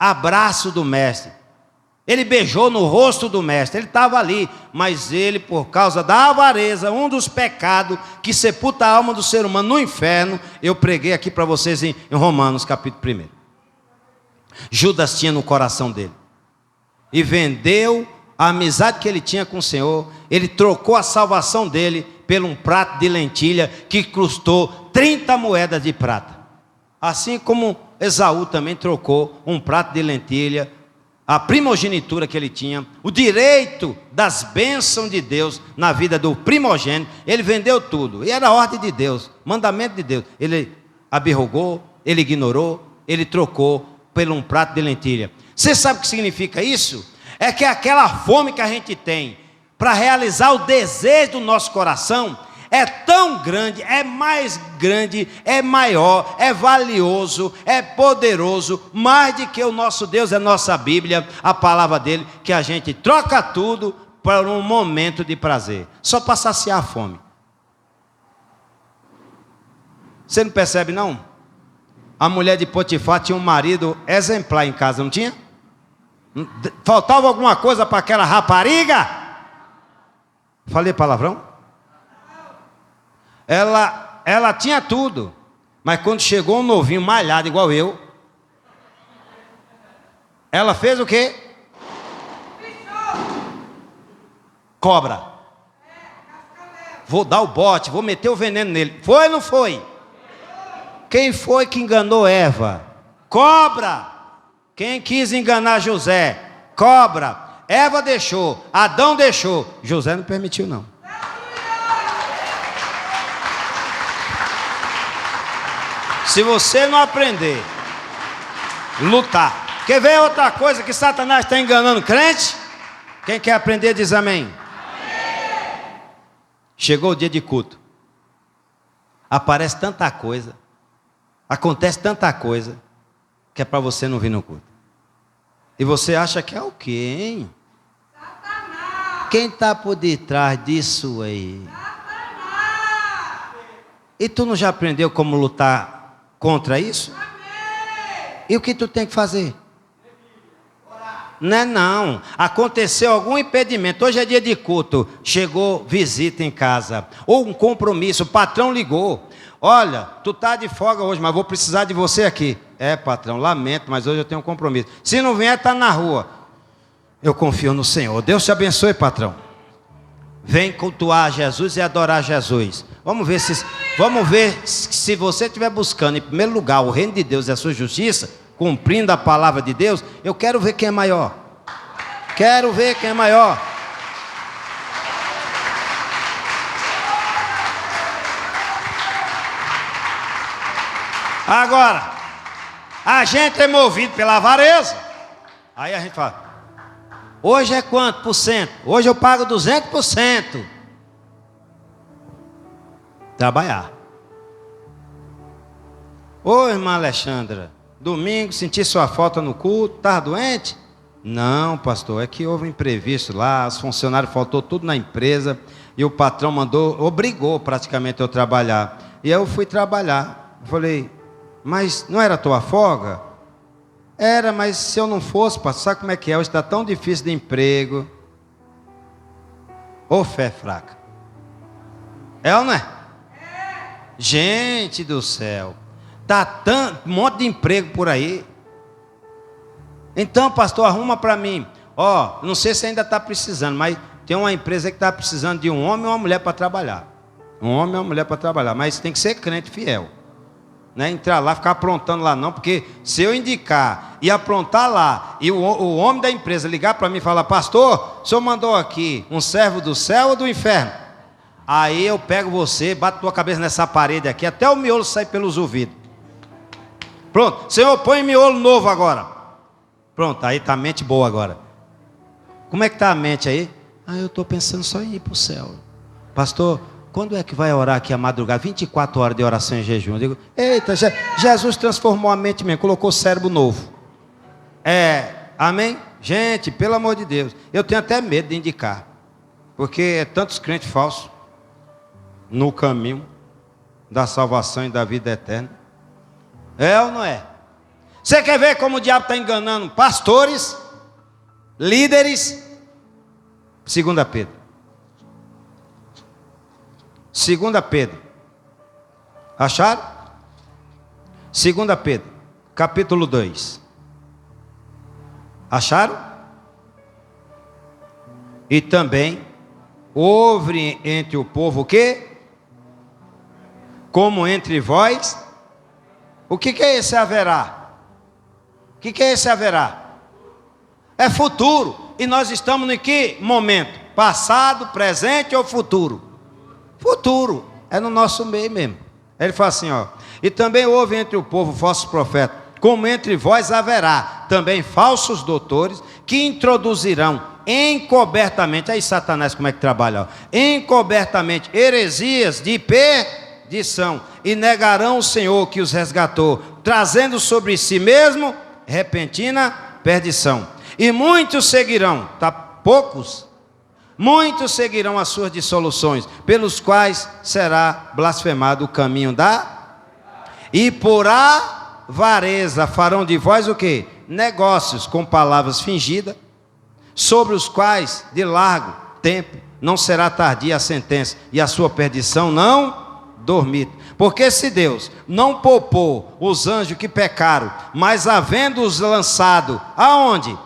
abraço do mestre. Ele beijou no rosto do mestre, ele estava ali, mas ele, por causa da avareza, um dos pecados que sepulta a alma do ser humano no inferno, eu preguei aqui para vocês em Romanos capítulo 1. Judas tinha no coração dele, e vendeu a amizade que ele tinha com o Senhor, ele trocou a salvação dele por um prato de lentilha que custou 30 moedas de prata. Assim como Esaú também trocou um prato de lentilha, a primogenitura que ele tinha, o direito das bênçãos de Deus na vida do primogênito, ele vendeu tudo, e era a ordem de Deus, mandamento de Deus. Ele abirrogou, ele ignorou, ele trocou por um prato de lentilha. Você sabe o que significa isso? É que aquela fome que a gente tem para realizar o desejo do nosso coração é tão grande, é mais grande, é maior, é valioso, é poderoso, mais do que o nosso Deus, é nossa Bíblia, a palavra dele, que a gente troca tudo para um momento de prazer, só para saciar a fome. Você não percebe não? A mulher de Potifar tinha um marido exemplar em casa, não tinha? Faltava alguma coisa para aquela rapariga? Falei palavrão? Ela tinha tudo, mas quando chegou um novinho malhado igual eu, ela fez o quê? Cobra. Vou dar o bote, vou meter o veneno nele. Foi ou não foi? Quem foi que enganou Eva? Cobra. Quem quis enganar José? Cobra. Eva deixou, Adão deixou, José não permitiu não. Se você não aprender a lutar, quer ver outra coisa que Satanás está enganando crente? Quem quer aprender diz amém. Chegou o dia de culto, aparece tanta coisa, acontece tanta coisa, que é para você não vir no culto. E você acha que é o quê, hein? Satanás. Quem está por detrás disso aí? Satanás. E tu não já aprendeu como lutar contra isso? E o que tu tem que fazer? Não é não. Aconteceu algum impedimento. Hoje é dia de culto. Chegou visita em casa. Ou um compromisso. O patrão ligou. Olha, tu tá de folga hoje, mas vou precisar de você aqui. É, patrão, lamento, mas hoje eu tenho um compromisso. Se não vier, tá na rua. Eu confio no Senhor. Deus te abençoe, patrão. Vem cultuar Jesus e adorar Jesus. Vamos ver se você estiver buscando em primeiro lugar o reino de Deus e a sua justiça, cumprindo a palavra de Deus, eu quero ver quem é maior. Quero ver quem é maior. Agora, a gente é movido pela avareza. Aí a gente fala, hoje é quanto por cento? Hoje eu pago 200%. Trabalhar. Ô irmã Alexandra, domingo senti sua falta no culto, estava doente? Não, pastor, é que houve um imprevisto lá, os funcionários faltou tudo na empresa, e o patrão obrigou praticamente eu trabalhar. E aí eu fui trabalhar. Eu falei, mas não era tua folga? Era, mas se eu não fosse, pastor, sabe como é que é? Hoje está tão difícil de emprego. Ô fé fraca. É ou não é? Gente do céu, tá tanto, um monte de emprego por aí. Então, pastor, arruma para mim. Ó, não sei se ainda está precisando, mas tem uma empresa que está precisando de um homem e uma mulher para trabalhar. Um homem e uma mulher para trabalhar, mas tem que ser crente fiel. Não é entrar lá, ficar aprontando lá não, porque se eu indicar e aprontar lá, e o homem da empresa ligar para mim e falar, pastor, o senhor mandou aqui um servo do céu ou do inferno? Aí eu pego você, bato tua cabeça nessa parede aqui, até o miolo sair pelos ouvidos. Pronto, Senhor, põe miolo novo agora. Pronto, aí está a mente boa agora. Como é que está a mente aí? Eu estou pensando só em ir para o céu. Pastor, quando é que vai orar aqui a madrugada? 24 horas de oração em jejum. Eu digo, eita, Jesus transformou a mente mesmo, colocou cérebro novo. Amém? Gente, pelo amor de Deus, eu tenho até medo de indicar, porque é tantos crentes falsos no caminho da salvação e da vida eterna. É ou não é? Você quer ver como o diabo está enganando pastores, líderes? 2 Pedro. 2 Pedro. Acharam? 2 Pedro, capítulo 2. Acharam? E também houve entre o povo o quê? Como entre vós. O que é esse haverá? O que é esse haverá? É futuro. E nós estamos em que momento? Passado, presente ou futuro? Futuro. É no nosso meio mesmo. Ele fala assim, ó. E também houve entre o povo falsos profetas, como entre vós haverá também falsos doutores, que introduzirão encobertamente, aí Satanás como é que trabalha, ó, encobertamente heresias de perdição, e negarão o Senhor que os resgatou, trazendo sobre si mesmo repentina perdição. E muitos seguirão, tá? Poucos, muitos seguirão as suas dissoluções, pelos quais será blasfemado o caminho da... E por avareza farão de vós o quê? Negócios com palavras fingidas, sobre os quais de largo tempo não será tardia a sentença, e a sua perdição não dormir. Porque se Deus não poupou os anjos que pecaram, mas havendo-os lançado, aonde?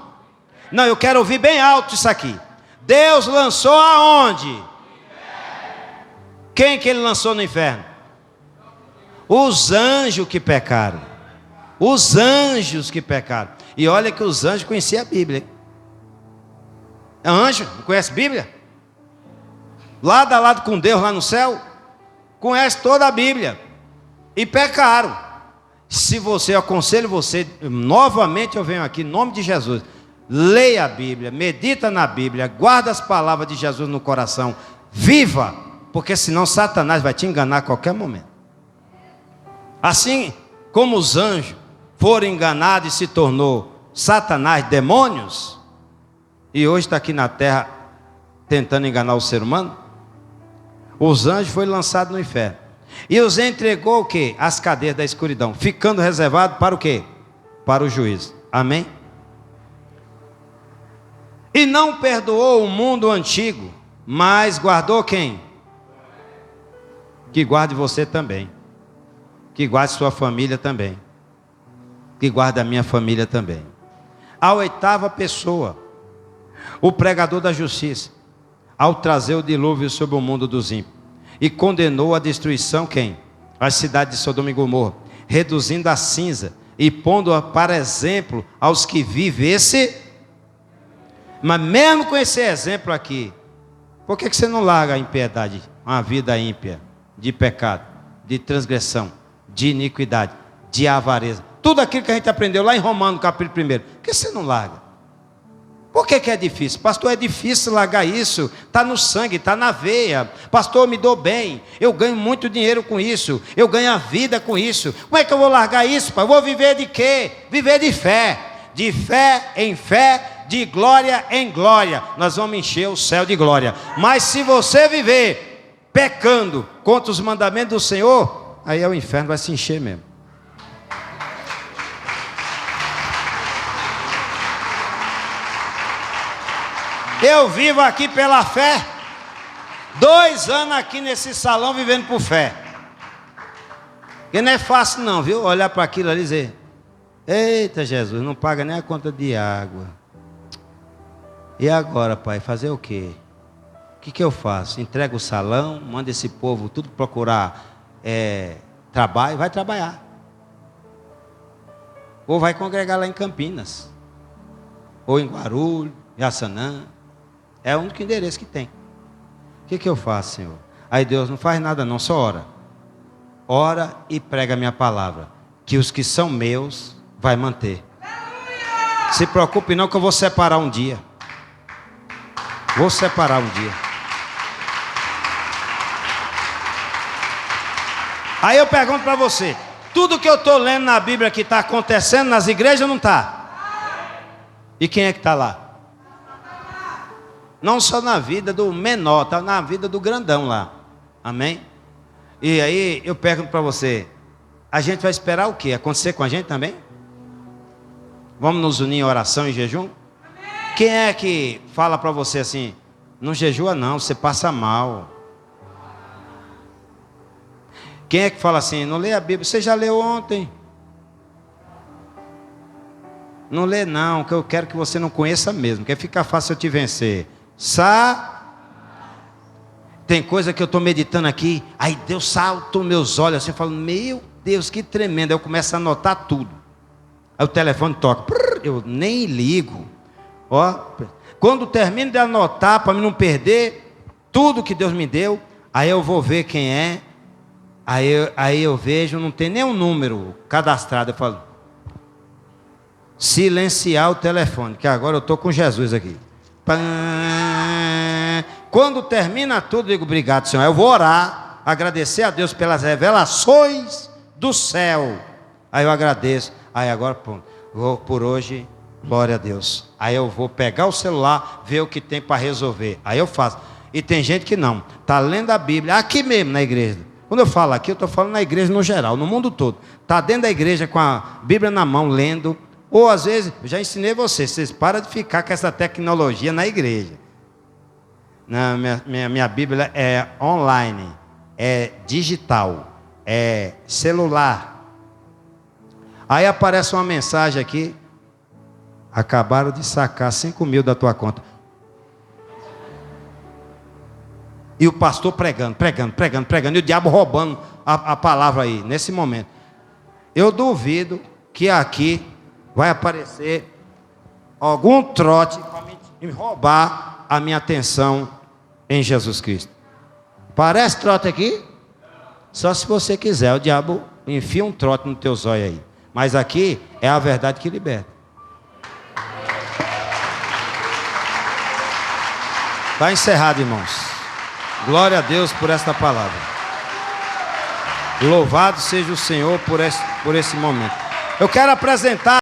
Não, eu quero ouvir bem alto isso aqui. Deus lançou aonde? Quem que ele lançou no inferno? Os anjos que pecaram. Os anjos que pecaram. E olha que os anjos conheciam a Bíblia, hein? É anjo? Não conhece a Bíblia? Lado a lado com Deus lá no céu. Conhece toda a Bíblia. E pecaram. Se você, eu aconselho você, novamente eu venho aqui em nome de Jesus. Leia a Bíblia, medita na Bíblia, guarda as palavras de Jesus no coração. Viva, porque senão Satanás vai te enganar a qualquer momento. Assim como os anjos foram enganados e se tornou Satanás, demônios, e hoje está aqui na terra tentando enganar o ser humano, os anjos foram lançados no inferno. E os entregou o quê? As cadeias da escuridão, ficando reservado para o quê? Para o juízo. Amém? E não perdoou o mundo antigo, mas guardou quem? Que guarde você também. Que guarde sua família também. Que guarde a minha família também. A oitava pessoa, o pregador da justiça, ao trazer o dilúvio sobre o mundo dos ímpios, e condenou a destruição quem? A cidade de Sodoma e Gomorra, reduzindo a cinza e pondo-a para exemplo aos que vivem mas mesmo com esse exemplo aqui, por que você não larga a impiedade, uma vida ímpia, de pecado, de transgressão, de iniquidade, de avareza, tudo aquilo que a gente aprendeu lá em Romanos capítulo 1, por que você não larga? Por que é difícil? Pastor, é difícil largar isso, está no sangue, está na veia. Pastor, eu me dou bem, eu ganho muito dinheiro com isso, eu ganho a vida com isso. Como é que eu vou largar isso, pai? Eu vou viver de quê? Viver de fé em fé, de glória em glória. Nós vamos encher o céu de glória. Mas se você viver pecando contra os mandamentos do Senhor, aí o inferno vai se encher mesmo. Eu vivo aqui pela fé, 2 anos aqui nesse salão vivendo por fé. Porque não é fácil não, viu? Olhar para aquilo ali e dizer: eita Jesus, não paga nem a conta de água. E agora, pai, fazer o quê? O que eu faço? Entrego o salão, manda esse povo tudo procurar trabalho, vai trabalhar. Ou vai congregar lá em Campinas, ou em Guarulhos, em Assanã. É o único endereço que tem. O que eu faço, Senhor? Aí Deus não faz nada não, só ora. Ora e prega a minha palavra, que os que são meus vai manter. Se preocupe não, que eu vou separar um dia. Vou separar um dia. Aí eu pergunto para você: tudo que eu estou lendo na Bíblia que está acontecendo nas igrejas não está? E quem é que está lá? Não só na vida do menor, está na vida do grandão lá. Amém? E aí eu pergunto para você: a gente vai esperar o quê? Acontecer com a gente também? Vamos nos unir em oração e jejum? Quem é que fala para você assim, não jejua não, você passa mal? Quem é que fala assim, não lê a Bíblia, você já leu ontem? Não lê não, que eu quero que você não conheça mesmo, que fica fácil eu te vencer. Tem coisa que eu estou meditando aqui, aí Deus salta os meus olhos assim, eu falo, meu Deus, que tremendo. Aí eu começo a anotar tudo. Aí o telefone toca, eu nem ligo. Ó, quando termino de anotar, para mim não perder tudo que Deus me deu, aí eu vou ver quem é. Aí eu vejo, não tem nenhum número cadastrado. Eu falo, silenciar o telefone, que agora eu estou com Jesus aqui. Quando termina tudo, eu digo, obrigado, Senhor. Eu vou orar, agradecer a Deus pelas revelações do céu. Aí eu agradeço. Aí agora, por hoje, glória a Deus. Aí eu vou pegar o celular, ver o que tem para resolver. Aí eu faço. E tem gente que não, está lendo a Bíblia, aqui mesmo na igreja. Quando eu falo aqui, eu estou falando na igreja no geral, no mundo todo. Está dentro da igreja com a Bíblia na mão, lendo. Ou às vezes, eu já ensinei vocês param de ficar com essa tecnologia na igreja. Minha Bíblia é online, é digital, é celular. Aí aparece uma mensagem aqui, acabaram de sacar 5 mil da tua conta. E o pastor pregando, e o diabo roubando a palavra aí, nesse momento. Eu duvido que aqui vai aparecer algum trote para me roubar a minha atenção em Jesus Cristo. Parece trote aqui? Só se você quiser, o diabo enfia um trote no teu zóio aí. Mas aqui é a verdade que liberta. Está encerrado, irmãos. Glória a Deus por esta palavra. Louvado seja o Senhor por esse momento. Eu quero apresentar